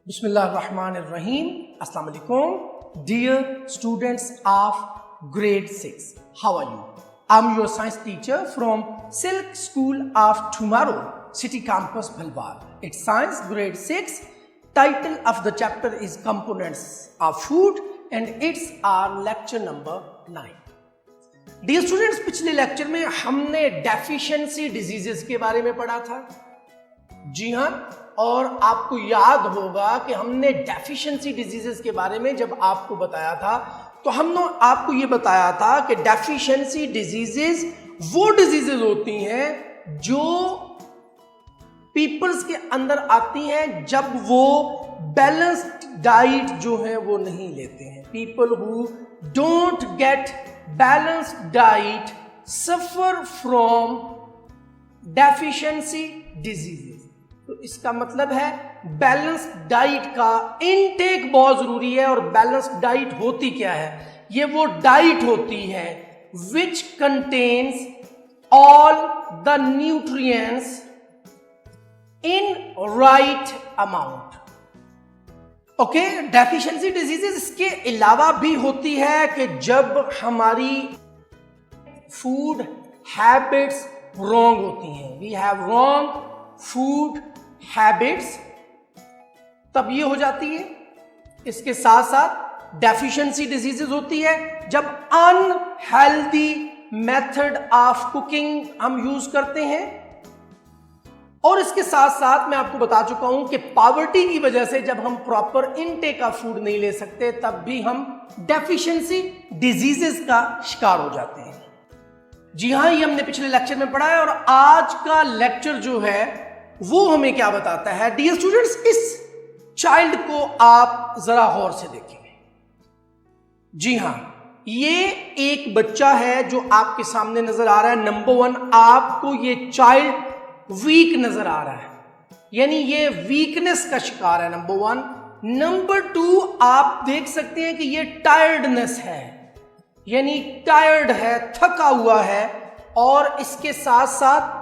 Bismillahirrahmanirrahim. Assalamu alaikum. Dear students of grade 6, how are you? I'm your science teacher from Silk School of Tomorrow, City Campus, Bhalwar. It's science grade 6. Title of the chapter is Components of Food and it's our lecture number 9. Dear students, पिछले lecture में हमने deficiency diseases के बारे में पढ़ा था. जी हाँ, और आपको याद होगा कि हमने डेफिशिएंसी डिजीजेस के बारे में जब आपको बताया था तो हमने आपको ये बताया था कि डेफिशिएंसी डिजीजेस वो डिजीजेस होती हैं जो पीपल्स के अंदर आती हैं जब वो बैलेंस्ड डाइट जो है वो नहीं लेते हैं. People who don't get balanced diet suffer from deficiency diseases. तो इसका मतलब है बैलेंस डाइट का इनटेक बहुत जरूरी है. और बैलेंस डाइट होती क्या है? ये वो डाइट होती है which contains all the nutrients in right amount. Okay, deficiency diseases इसके अलावा भी होती है कि जब हमारी फूड हैबिट्स रॉन्ग होती हैं, we have wrong food habits, तब ये हो जाती है. इसके साथ साथ डेफिशिएंसी डिजीजेस होती है जब अनहेल्दी मेथड ऑफ कुकिंग हम यूज करते हैं. और इसके साथ साथ मैं आपको बता चुका हूं कि पॉवर्टी की वजह से जब हम प्रॉपर इनटेक ऑफ फूड नहीं ले सकते तब भी हम डेफिशिएंसी डिजीजेस का शिकार हो जाते हैं. जी हाँ, ये हमने पिछले लेक्चर में पढ़ा है. और आज का लेक्चर जो है वो हमें क्या बताता है? डियर स्टूडेंट्स, इस चाइल्ड को आप जरा गौर से देखेंगे. जी हां, ये एक बच्चा है जो आपके सामने नजर आ रहा है. नंबर 1, आपको ये चाइल्ड वीक नजर आ रहा है, यानी ये वीकनेस का शिकार है. नंबर 1. नंबर 2, आप देख सकते हैं कि ये टायर्डनेस है, यानी टायर्ड है, थका हुआ है. और इसके साथ साथ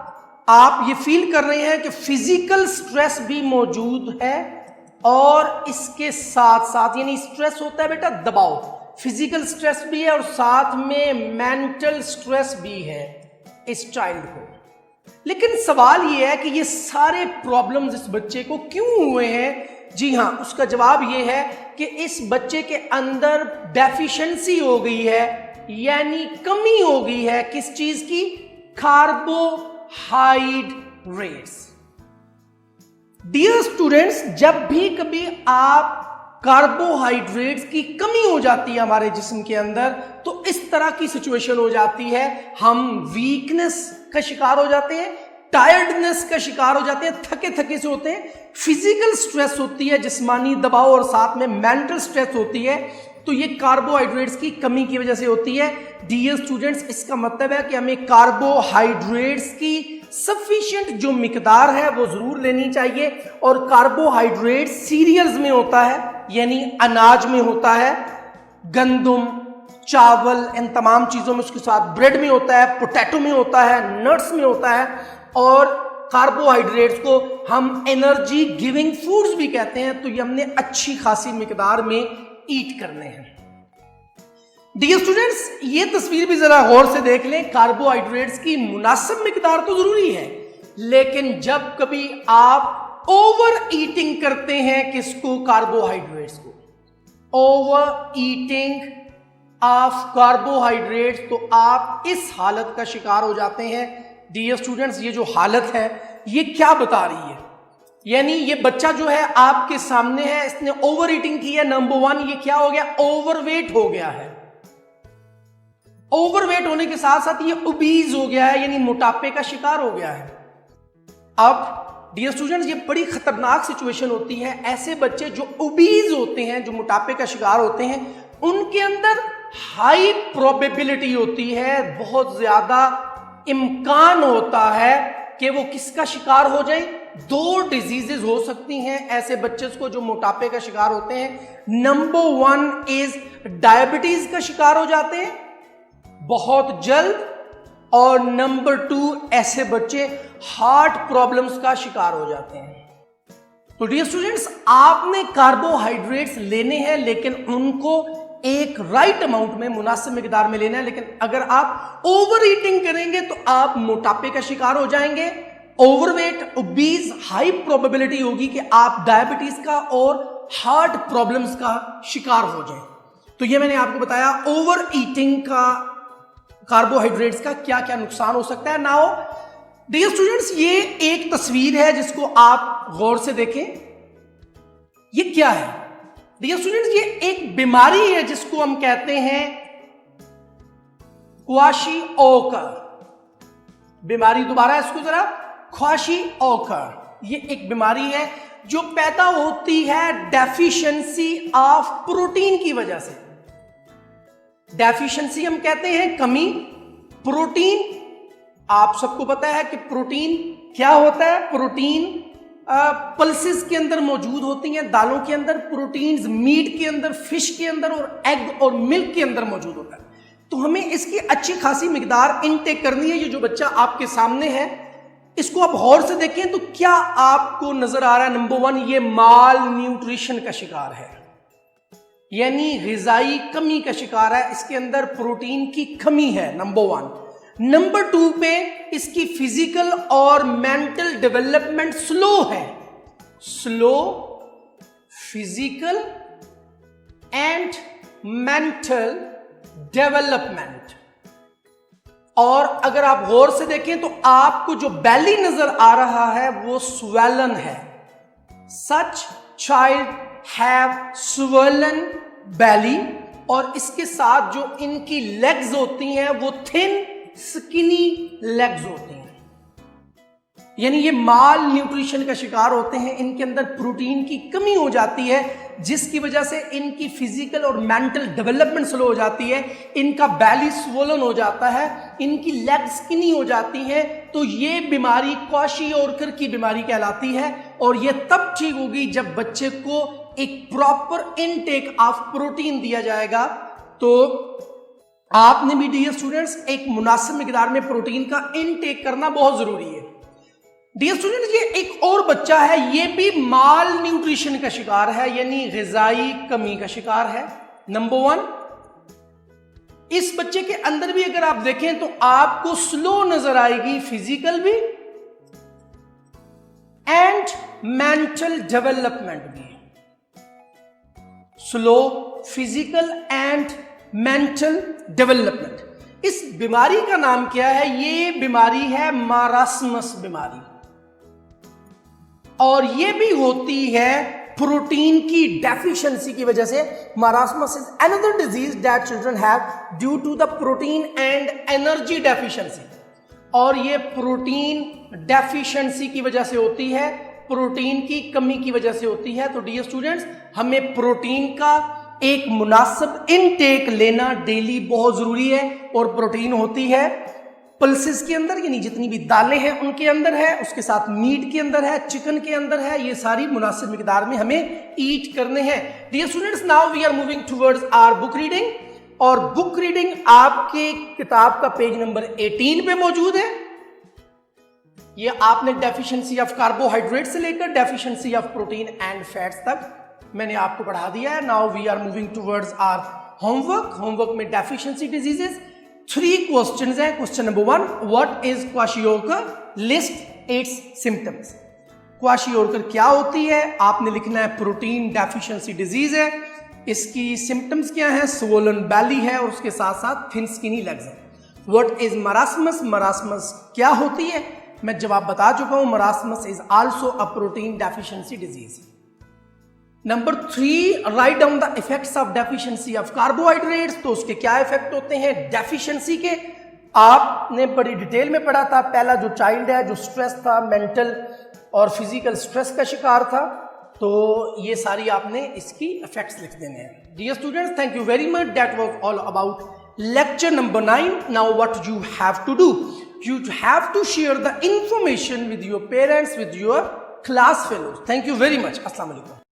आप ये फील कर रहे हैं कि फिजिकल स्ट्रेस भी मौजूद है. और इसके साथ साथ, यानी स्ट्रेस होता है बेटा दबाव, फिजिकल स्ट्रेस भी है और साथ में मेंटल स्ट्रेस भी है इस चाइल्ड को. लेकिन सवाल ये है कि ये सारे प्रॉब्लम्स इस बच्चे को क्यों हुए हैं? जी हां, उसका जवाब ये है कि इस बच्चे के अंदर डेफिशिएंसी हो गई है, यानी कमी हो गई है. किस चीज की? कार्बोहाइड्रेट्स. डियर स्टूडेंट्स, जब भी कभी आप कार्बोहाइड्रेट्स की कमी हो जाती है हमारे जिस्म के अंदर तो इस तरह की सिचुएशन हो जाती है. हम वीकनेस का शिकार हो जाते हैं, टायर्डनेस का शिकार हो जाते हैं, थके थके से होते हैं, फिजिकल स्ट्रेस होती है, जिस्मानी दबाव, और साथ में मेंटल स्ट्रेस होती है. तो ये कार्बोहाइड्रेट्स की कमी की वजह से होती है. डियर स्टूडेंट्स, इसका मतलब है कि हमें कार्बोहाइड्रेट्स की सफिशिएंट जो मिकदार है वो जरूर लेनी चाहिए. और कार्बोहाइड्रेट सीरियल्स में होता है, यानी अनाज में होता है, गंदम, चावल, इन तमाम चीजों में, उसके साथ ब्रेड में होता है, पोटैटो में होता है, नट्स में होता है. और कार्बोहाइड्रेट्स को हम एनर्जी गिविंग फूड्स भी कहते हैं. तो ये हमने अच्छी खासी मिकदार में ईट करने हैं. डियर स्टूडेंट्स, ये तस्वीर भी जरा गौर से देख लें. कार्बोहाइड्रेट्स की मुनासिब मिकदार तो जरूरी है, लेकिन जब कभी आप ओवर ईटिंग करते हैं, किसको? कार्बोहाइड्रेट्स को. ओवर ईटिंग ऑफ कार्बोहाइड्रेट्स, तो आप इस हालत का शिकार हो जाते हैं. डियर स्टूडेंट्स, ये जो हालत है ये क्या बता रही है? यानी ये बच्चा जो है आपके सामने है, इसने ओवर ईटिंग की है. नंबर 1, ये क्या हो गया? ओवरवेट हो गया है. ओवरवेट होने के साथ साथ ये ओबीज हो गया है, यानी मोटापे का शिकार हो गया है. अब डियर स्टूडेंट्स, ये बड़ी खतरनाक सिचुएशन होती है. ऐसे बच्चे जो ओबीज होते हैं, जो मोटापे का शिकार होते हैं, उनके अंदर हाई प्रोबेबिलिटी होती है, बहुत ज्यादा इम्कान होता है कि वो किसका शिकार हो जाए? 2 डिजीजेस हो सकती हैं ऐसे बच्चे को जो मोटापे का शिकार होते हैं. नंबर 1 इज डायबिटीज का शिकार हो जाते हैं बहुत जल्द. और नंबर 2, ऐसे बच्चे हार्ट प्रॉब्लम्स का शिकार हो जाते हैं. तो डियर स्टूडेंट्स, आपने कार्बोहाइड्रेट्स लेने हैं लेकिन उनको एक राइट अमाउंट में, मुनासिब मिकदार में लेना है। लेकिन अगर आप ओवर ईटिंग करेंगे तो आप मोटापे का शिकार हो जाएंगे। ओवरवेट, ओबीज, हाई प्रोबेबिलिटी होगी कि आप डायबिटीज का और हार्ट प्रॉब्लम्स का शिकार हो जाएं। तो ये मैंने आपको बताया ओवर ईटिंग का, कार्बोहाइड्रेट्स का क्या क्या नुकसान हो सकता है। नाउ डियर स्टूडेंट्स, ये एक तस्वीर है जिसको आप गौर से देखें। ये क्या है डियर स्टूडेंट्स? ये एक बीमारी है जिसको हम कहते हैं क्वाशिओकर बीमारी। दोबारा इसको जरा, क्वाशिओकर, ये एक बीमारी है जो पैदा होती है डेफिशिएंसी ऑफ प्रोटीन की वजह से। डेफिशिएंसी हम कहते हैं कमी, प्रोटीन, आप सबको पता है कि प्रोटीन क्या होता है। प्रोटीन पल्सेस के अंदर मौजूद होती हैं, दालों के अंदर प्रोटीन्स, मीट के अंदर, फिश के अंदर और एग और मिल्क के अंदर मौजूद होता है। तो हमें इसकी अच्छी खासी मिकदार इनटेक करनी है। ये जो बच्चा आपके सामने है, इसको आप गौर से देखें तो क्या आपको नजर आ रहा है? नंबर 1, ये माल न्यूट्रिशन का शिकार है, यानी ग़िज़ाई कमी का शिकार है। इसके अंदर प्रोटीन की कमी है, नंबर 1। नंबर 2 पे इसकी फिजिकल और मेंटल डेवलपमेंट स्लो है। Slow physical and mental development. और अगर आप गौर से देखें तो आपको जो बेली नजर आ रहा है वो स्वेलन है। सच चाइल्ड हैव स्वेलन बेली। और इसके साथ जो इनकी लेग्स होती हैं वो थिन स्किनी लेग्स होती हैं, यानी ये माल न्यूट्रिशन का शिकार होते हैं। इनके अंदर प्रोटीन की कमी हो जाती है जिसकी वजह से इनकी फिजिकल और मेंटल डेवलपमेंट स्लो हो जाती है। इनका बेली स्वोलन हो जाता है, इनकी लेग स्किनी हो जाती है। तो ये बीमारी क्वाशिओकर की बीमारी कहलाती है। और ये तब ठीक होगी जब बच्चे को एक प्रॉपर इनटेक ऑफ प्रोटीन दिया जाएगा। तो आपने भी डियर स्टूडेंट्स एक मुनासिब मिकदार में प्रोटीन का इनटेक करना बहुत जरूरी है। डियर स्टूडेंट्स, ये एक और बच्चा है, ये भी माल न्यूट्रिशन का शिकार है, यानी ग़िज़ाई कमी का शिकार है। नंबर 1, इस बच्चे के अंदर भी अगर आप देखें तो आपको स्लो नजर आएगी, फिजिकल भी एंड मेंटल डेवलपमेंट भी। Slow physical and mental development. इस बीमारी का नाम क्या है? ये बीमारी है मारास्मस बीमारी। और ये भी होती है प्रोटीन की डेफिशिएंसी की वजह से। Marasmus is another disease that children have due to the protein and energy deficiency. और ये प्रोटीन डेफिशिएंसी की वजह से होती है, प्रोटीन की कमी की वजह से होती है। तो डियर स्टूडेंट्स, हमें प्रोटीन का एक मुनासिब इनटेक लेना डेली बहुत जरूरी है। और प्रोटीन होती है पल्सेस के अंदर, यानी जितनी भी दालें हैं उनके अंदर है, उसके साथ मीट के अंदर है, चिकन के अंदर है। ये सारी मुनासिब मिकदार में हमें ईट करने हैं। Dear students, now we are moving towards our book reading. और बुक रीडिंग आपके किताब का पेज नंबर 18 पे मौजूद है। ये आपने डेफिशिएंसी ऑफ कार्बोहाइड्रेट से लेकर deficiency of protein and fats तक मैंने आपको पढ़ा दिया है। Now we are moving towards our homework. Homework में डेफिशिएंसी डिजीजेस 3 क्वेश्चंस हैं। Question number 1, what is kwashiorkor? List its symptoms. Kwashiorkor क्या होती है? आपने लिखना है प्रोटीन डेफिशिएंसी डिजीज है। इसकी सिम्टम्स क्या है? स्वोलन बेली है और उसके साथ साथ थिन स्किनी लेग्स है। What is marasmus? मरास्मस क्या होती है? मैं जवाब बता चुका हूं, marasmus is also a protein deficiency disease. Number 3, write down the effects of deficiency of carbohydrates. तो उसके क्या इफेक्ट होते हैं डेफिशिएंसी के? आपने बड़ी डिटेल में पढ़ा था। पहला जो चाइल्ड है जो स्ट्रेस था, मेंटल और फिजिकल स्ट्रेस का शिकार था, तो ये सारी आपने इसकी इफेक्ट्स लिख देने हैं। Dear students, thank you very much. That was all about lecture number 9. Now what you have to do? You have to share the information with your parents, with your class fellows. Thank you very much. Assalamu alaikum.